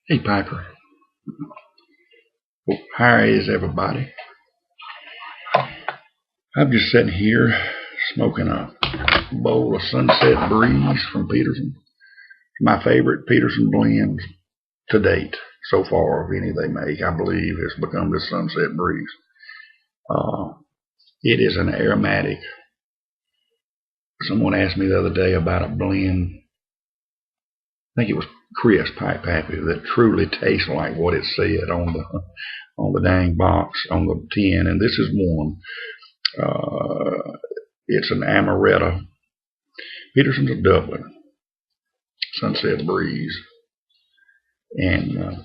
Hey Piper, how is everybody? I'm just sitting here smoking a bowl of Sunset Breeze from Peterson. My favorite Peterson blend to date so far of any they make, I believe, has become this Sunset Breeze. It is an aromatic. Someone asked me the other day about a blend. I think it was Chris Pipe Happy that truly tastes like what it said on the dang box on the tin, and this is one. It's an Amaretto. Peterson's of Dublin, Sunset Breeze, and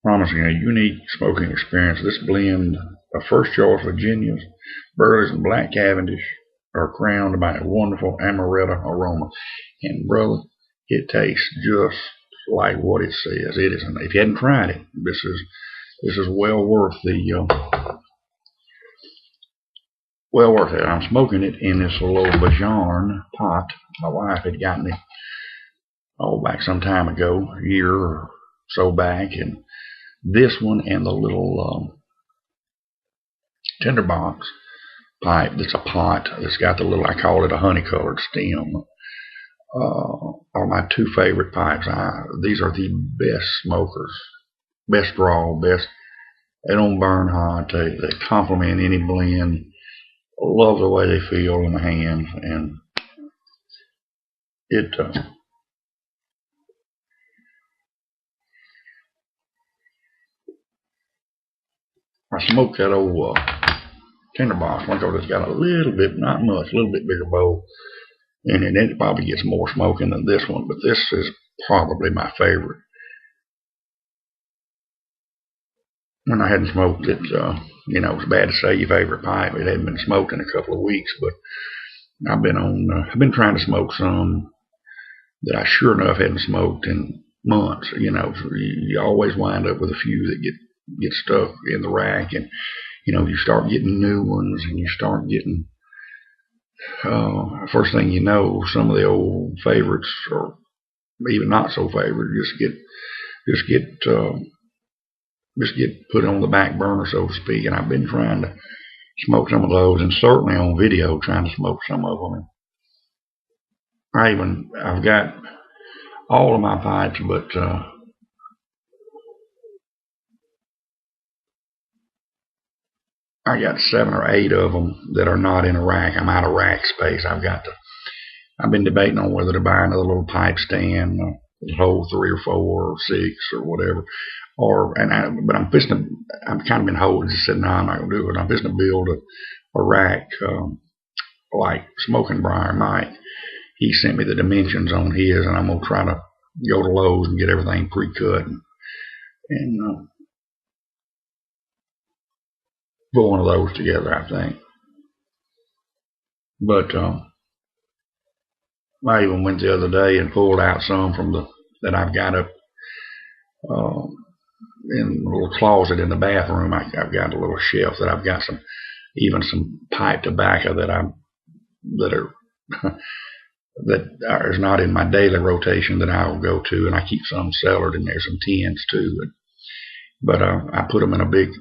promising a unique smoking experience. This blend of first choice Virginias, Burleys, and Black Cavendish are crowned by a wonderful Amaretto aroma. And brother, it tastes just like what it says. It is. If you hadn't tried it, this is well worth it. I'm smoking it in this little Bajan pot. My wife had gotten it back some time ago, a year or so back, and this one and the little tinderbox pipe that's a pot that's got the little, I call it a honey colored stem, are my two favorite pipes. These are the best smokers, best draw, best. They don't burn hot. They complement any blend. Love the way they feel in the hands, and it I smoked that old tinderbox one because it's got a little bit, not much, a little bit bigger bowl, and it probably gets more smoking than this one, but this is probably my favorite. And I hadn't smoked it, it's bad to say your favorite pipe. It hadn't been smoked in a couple of weeks, but I've been trying to smoke some that I sure enough hadn't smoked in months. You always wind up with a few that get stuck in the rack, and you start getting new ones, and you start getting first thing you know, some of the old favorites, or even not so favorite, just get put on the back burner, so to speak. And I've been trying to smoke some of those, and certainly on video trying to smoke some of them. I've got all of my pipes, but I got 7 or 8 of them that are not in a rack. I'm out of rack space. I've been debating on whether to buy another little pipe stand, hold 3 or 4 or 6 or whatever. But I've kind of been holding, just said, no, I'm not going to do it. I'm just going to build a rack like Smoking Briar Mike. He sent me the dimensions on his, and I'm going to try to go to Lowe's and get everything pre-cut and put one of those together, I think. But I even went the other day and pulled out some that I've got up in a little closet in the bathroom. I've got a little shelf that I've got some pipe tobacco that is not in my daily rotation that I will go to, and I keep some cellared in there, some tins too. But I put them in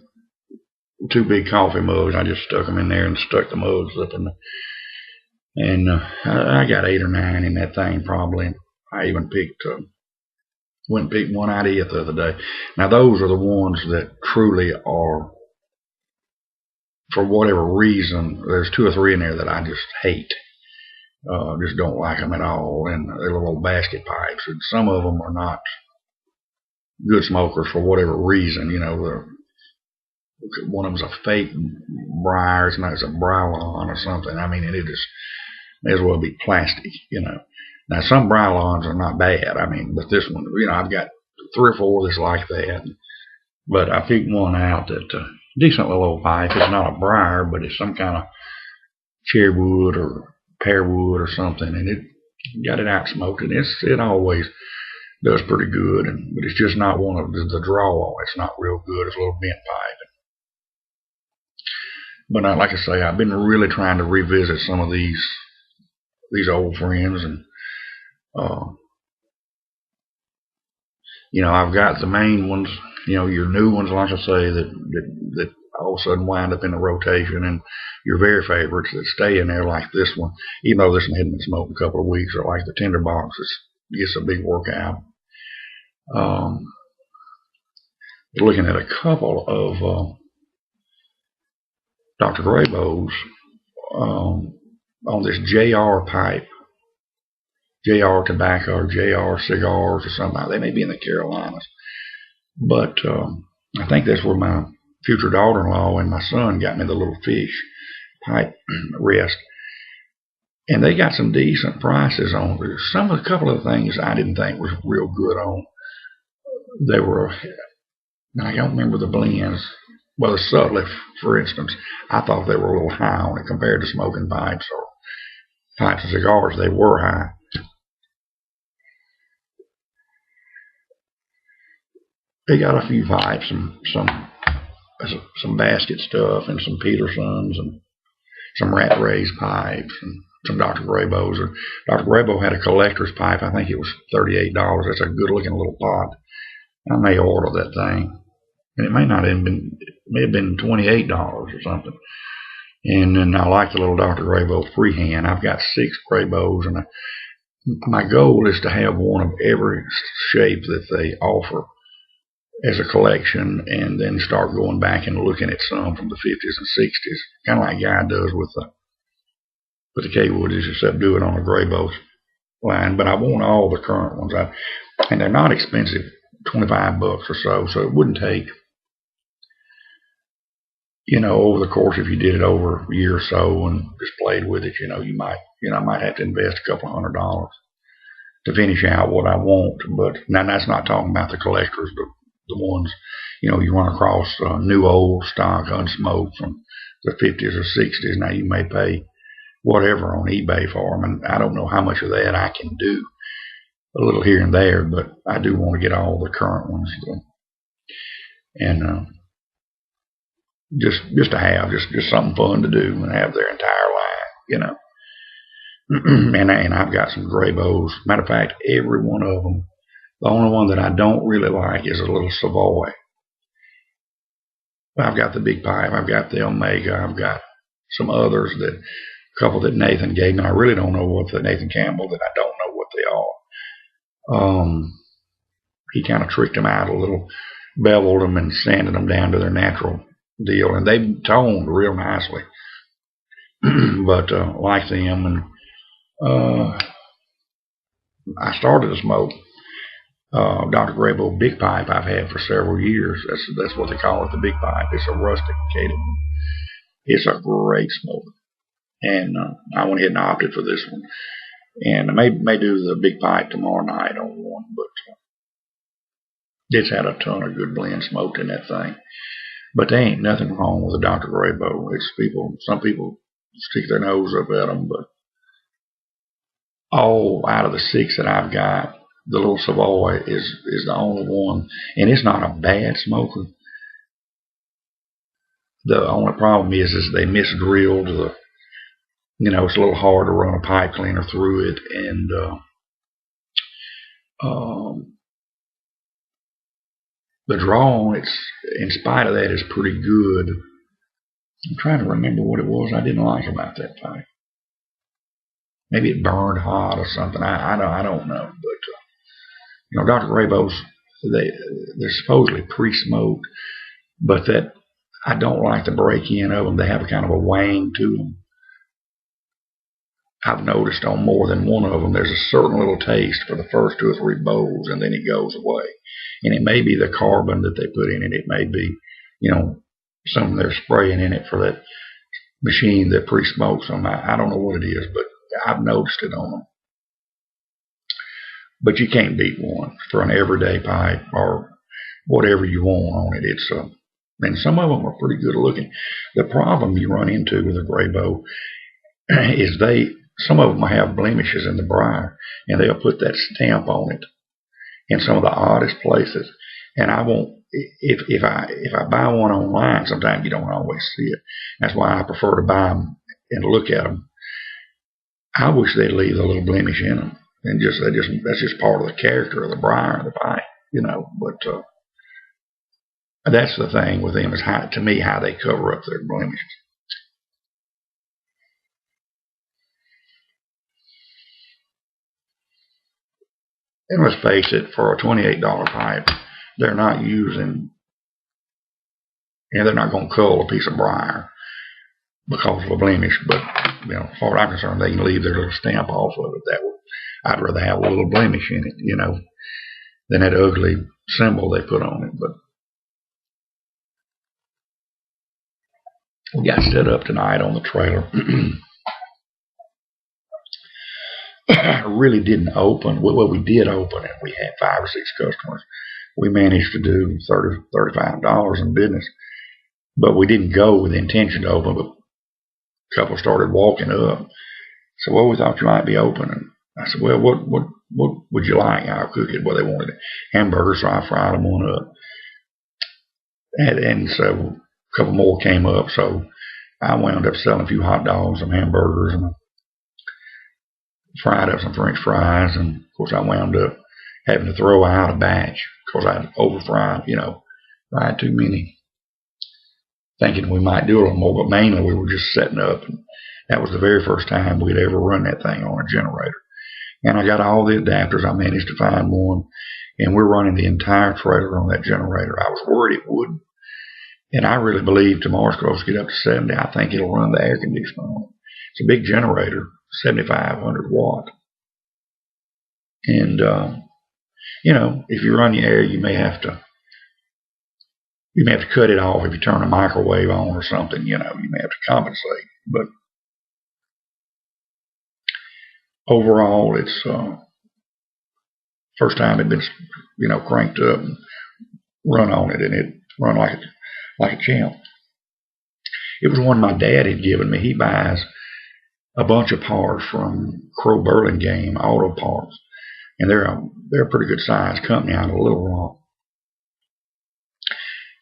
2 big coffee mugs. I just stuck them in there and stuck the mugs up and I got 8 or 9 in that thing probably. I even went and picked one out of it the other day. Now those are the ones that truly are, for whatever reason, there's 2 or 3 in there that I just hate. Just don't like them at all, and they're little basket pipes, and some of them are not good smokers for whatever reason. One of them's a fake briar, it's a Brylon or something. I mean, it just may as well be plastic. Now some Brylons are not bad. I mean, but this one, I've got 3 or 4 that's like that. But I picked one out that decent little old pipe. It's not a briar, but it's some kind of cherry wood or pear wood or something, and it got it out smoked, and it always does pretty good. But it's just not one of the draw. It's not real good. It's a little bent pipe. But like I say, I've been really trying to revisit some of these old friends, and I've got the main ones, your new ones, like I say, that all of a sudden wind up in the rotation, and your very favorites that stay in there, like this one, even though this one hadn't been smoked in a couple of weeks, or like the Tinderbox, it's a big workout. Looking at a couple of Dr. Grabo's on this JR pipe, JR Tobacco or JR Cigars or something. They may be in the Carolinas, but I think that's where my future daughter-in-law and my son got me the little fish pipe rest, and they got some decent prices on it. A couple of things I didn't think was real good on. They were, I don't remember the blends. Well, the Sutliff, for instance, I thought they were a little high on it compared to smoking pipes or pipes and cigars. They were high. They got a few pipes and some basket stuff and some Petersons and some Rat Raised pipes and some Dr. Grabo's. Dr. Grabo had a collector's pipe. I think it was $38. That's a good looking little pot. I may order that thing. And it may not have been, it may have been $28 or something. And then I like the little Dr. Grabo freehand. I've got 6 Grabos, and my goal is to have one of every shape that they offer as a collection, and then start going back and looking at some from the 50s and 60s, kind of like Guy does with the K-Woodies, except do it on a Grabo line. But I want all the current ones, and they're not expensive, $25 or so. So it wouldn't take, over the course, if you did it over a year or so and just played with it, I might have to invest a couple of $100 to finish out what I want. But now that's not talking about the collectors, but the ones, you run across new old stock unsmoked from the 50s or 60s. Now you may pay whatever on eBay for them, and I don't know how much of that I can do. A little here and there, but I do want to get all the current ones, and just to have just something fun to do and have their entire line, and I've got some Grabos. Matter of fact, every one of them. The only one that I don't really like is a little Savoy. I've got the big pipe. I've got the Omega. I've got some others, a couple that Nathan gave me. I really don't know what the Nathan Campbell, that I don't know what they are. He kind of tricked them out a little, beveled them and sanded them down to their natural deal, and they toned real nicely. But like them, and I started to smoke Dr. Grabo Big Pipe. I've had for several years. That's what they call it, the Big Pipe. It's a rusticated one. It's a great smoker, and I went ahead and opted for this one. And I may do the Big Pipe tomorrow night on one, but it's had a ton of good blend smoked in that thing. But there ain't nothing wrong with a Dr. Grabo. Some people stick their nose up at them, but all out of the 6 that I've got, the little Savoy is the only one, and it's not a bad smoker. The only problem is they misdrilled it's a little hard to run a pipe cleaner through it, and the draw on it, in spite of that, is pretty good. I'm trying to remember what it was I didn't like about that pipe. Maybe it burned hot or something. I don't know, but Dr. Grabo's, they're supposedly pre-smoked, but that I don't like the break-in of them. They have a kind of a wang to them. I've noticed on more than one of them, there's a certain little taste for the first 2 or 3 bowls, and then it goes away. And it may be the carbon that they put in it. It may be, something they're spraying in it for that machine that pre-smokes them. I don't know what it is, but I've noticed it on them. But you can't beat one for an everyday pipe or whatever you want on it. And some of them are pretty good looking. The problem you run into with a Grabo is some of them have blemishes in the briar, and they'll put that stamp on it in some of the oddest places. And I won't, if I buy one online, sometimes you don't always see it. That's why I prefer to buy them and look at them. I wish they'd leave a little blemish in them, and that's just part of the character of the briar of the pipe. But that's the thing with them is to me, how they cover up their blemishes. And let's face it, for a $28 pipe, they're not using, they're not going to cull a piece of briar because of a blemish. But as far as I'm concerned, they can leave their little stamp off of it. I'd rather have a little blemish in it, than that ugly symbol they put on it. But we got set up tonight on the trailer. Really didn't open. Well, we did open it. We had 5 or 6 customers. We managed to do $30, $35 in business, but we didn't go with the intention to open. But a couple started walking up. So, well, we thought you might be open. And I said, well, what would you like? I'll cook it. Well, they wanted hamburgers, so I fried them one up. And so a couple more came up. So I wound up selling a few hot dogs, some hamburgers, and fried up some French fries. And of course, I wound up having to throw out a batch because I over-fried, fried too many, thinking we might do a little more. But mainly we were just setting up. And that was the very first time we'd ever run that thing on a generator. And I got all the adapters. I managed to find one. And we're running the entire trailer on that generator. I was worried it wouldn't. And I really believe tomorrow's supposed to get up to 70. I think it'll run the air conditioner on it. It's a big generator, 7,500 watt. And, if you run your air, you may have to cut it off if you turn a microwave on or something. You may have to compensate. But overall, it's first time it'd been, cranked up and run on it, and it run like a champ. It was one my dad had given me. He buys a bunch of parts from Crow Burlingame Auto Parts, and they're a pretty good sized company out of Little Rock.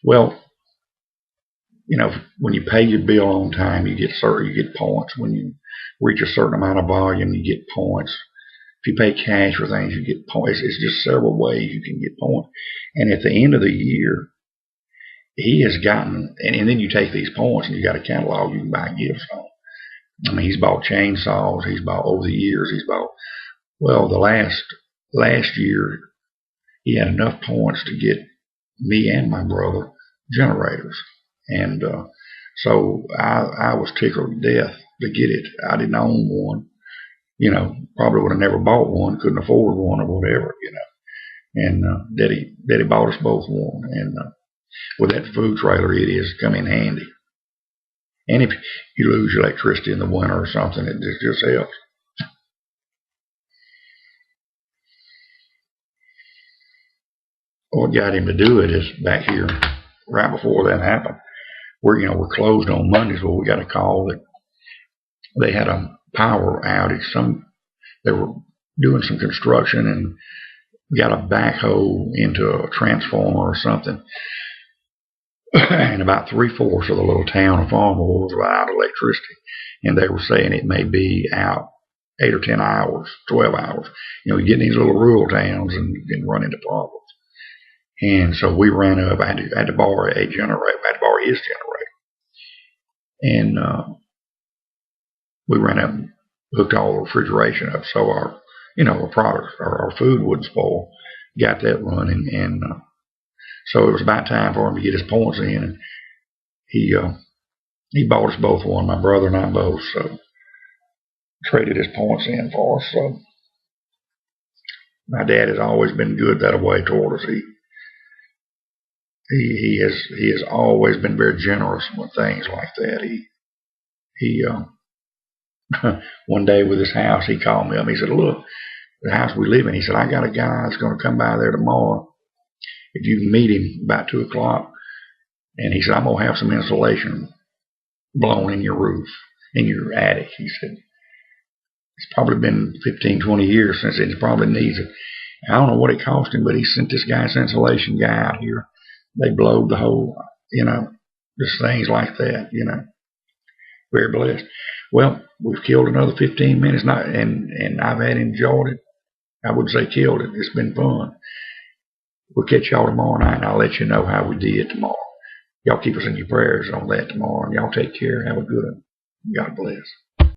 Well, when you pay your bill on time, you get points. When you reach a certain amount of volume, you get points. If you pay cash for things, you get points. It's just several ways you can get points. And at the end of the year, he has gotten, and then you take these points and you got a catalog you can buy gifts on. I mean, he's bought chainsaws. He's bought, over the years, the last year, he had enough points to get me and my brother generators. And so I was tickled to death to get it. I didn't own one. Probably would have never bought one, couldn't afford one or whatever, And Daddy bought us both one. And with that food trailer, it is come in handy. And if you lose your electricity in the winter or something, it just helps. What got him to do it is back here, right before that happened. We're closed on Mondays. Well, we got a call that they had a power outage. They were doing some construction and got a backhoe into a transformer or something. And about 3/4 of the little town of Farmville was without electricity. And they were saying it may be out 8 or 10 hours, 12 hours. You get in these little rural towns and you can run into problems. And so we ran up. I had to borrow a generator. I had to borrow his generator. And we ran up and hooked all the refrigeration up so our products, our food wouldn't spoil. Got that running. And so it was about time for him to get his points in. And he bought us both one, my brother and I both. So traded his points in for us. So my dad has always been good that way toward us. He has always been very generous with things like that. He one day with his house, he called me up. He said, "Look, the house we live in," he said, "I got a guy that's going to come by there tomorrow. If you can meet him about 2 o'clock." And he said, "I'm going to have some insulation blown in your roof, in your attic." He said, "It's probably been 15, 20 years since it probably needs it." I don't know what it cost him, but he sent this guy's insulation guy out here. They blowed the whole, just things like that, Very blessed. Well, we've killed another 15 minutes, and I've had enjoyed it. I would say killed it. It's been fun. we'll catch y'all tomorrow night, and I'll let you know how we did tomorrow. Y'all keep us in your prayers on that tomorrow. And y'all take care. Have a good one. God bless.